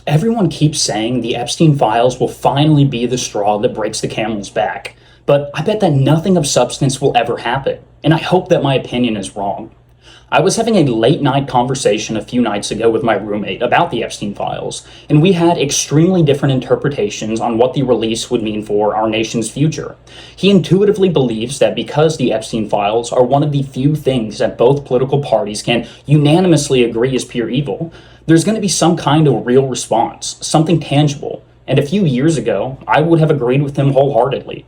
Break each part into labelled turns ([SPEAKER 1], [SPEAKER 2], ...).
[SPEAKER 1] Everyone keeps saying the Epstein files will finally be the straw that breaks the camel's back, but I bet that nothing of substance will ever happen, and I hope that my opinion is wrong. I was having a late night conversation a few nights ago with my roommate about the Epstein files, and we had extremely different interpretations on what the release would mean for our nation's future. He intuitively believes that because the Epstein files are one of the few things that both political parties can unanimously agree is pure evil, there's going to be some kind of real response, something tangible. And a few years ago, I would have agreed with him wholeheartedly.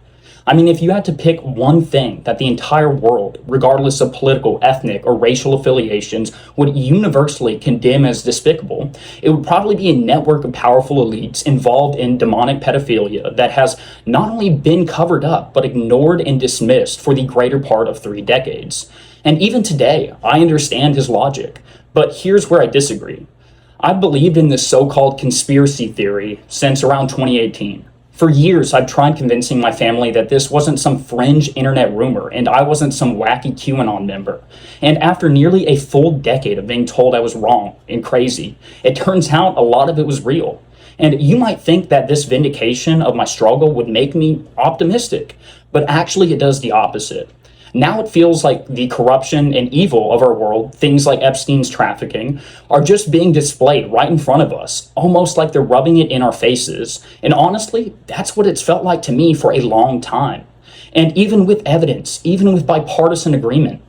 [SPEAKER 1] I mean, if you had to pick one thing that the entire world, regardless of political, ethnic, or racial affiliations, would universally condemn as despicable, it would probably be a network of powerful elites involved in demonic pedophilia that has not only been covered up, but ignored and dismissed for the greater part of 3 decades. And even today, I understand his logic, but here's where I disagree. I've believed in this so-called conspiracy theory since around 2018. For years, I've tried convincing my family that this wasn't some fringe internet rumor and I wasn't some wacky QAnon member. And after nearly a full decade of being told I was wrong and crazy, it turns out a lot of it was real. And you might think that this vindication of my struggle would make me optimistic, but actually it does the opposite. Now it feels like the corruption and evil of our world, things like Epstein's trafficking, are just being displayed right in front of us, almost like they're rubbing it in our faces. And honestly, that's what it's felt like to me for a long time. And even with evidence, even with bipartisan agreement,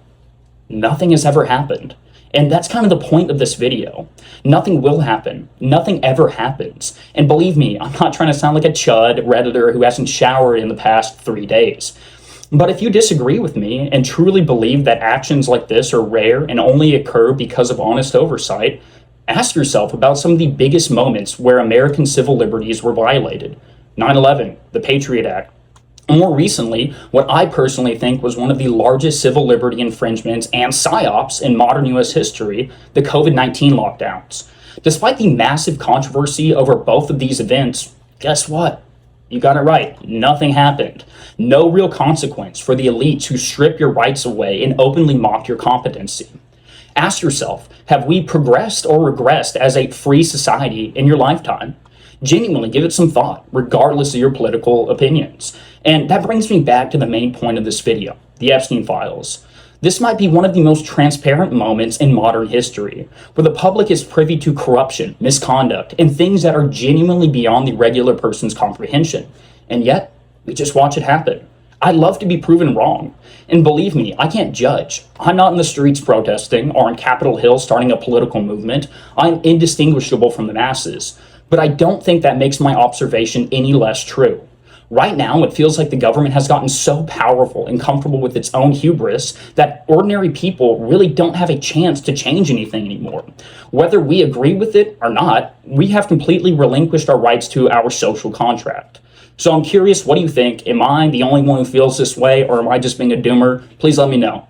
[SPEAKER 1] nothing has ever happened. And that's kind of the point of this video. Nothing will happen. Nothing ever happens. And believe me, I'm not trying to sound like a chud Redditor who hasn't showered in the past 3 days. But if you disagree with me and truly believe that actions like this are rare and only occur because of honest oversight, ask yourself about some of the biggest moments where American civil liberties were violated. 9/11, the Patriot Act. More recently, what I personally think was one of the largest civil liberty infringements and psyops in modern US history, the COVID-19 lockdowns. Despite the massive controversy over both of these events, guess what? You got it right. Nothing happened. No real consequence for the elites who strip your rights away and openly mock your competency. Ask yourself, have we progressed or regressed as a free society in your lifetime? Genuinely give it some thought, regardless of your political opinions. And that brings me back to the main point of this video, the Epstein files. This might be one of the most transparent moments in modern history, where the public is privy to corruption, misconduct, and things that are genuinely beyond the regular person's comprehension. And yet, we just watch it happen. I'd love to be proven wrong. And believe me, I can't judge. I'm not in the streets protesting or on Capitol Hill starting a political movement. I'm indistinguishable from the masses. But I don't think that makes my observation any less true. Right now, it feels like the government has gotten so powerful and comfortable with its own hubris that ordinary people really don't have a chance to change anything anymore. Whether we agree with it or not, we have completely relinquished our rights to our social contract. So I'm curious, what do you think? Am I the only one who feels this way, or am I just being a doomer? Please let me know.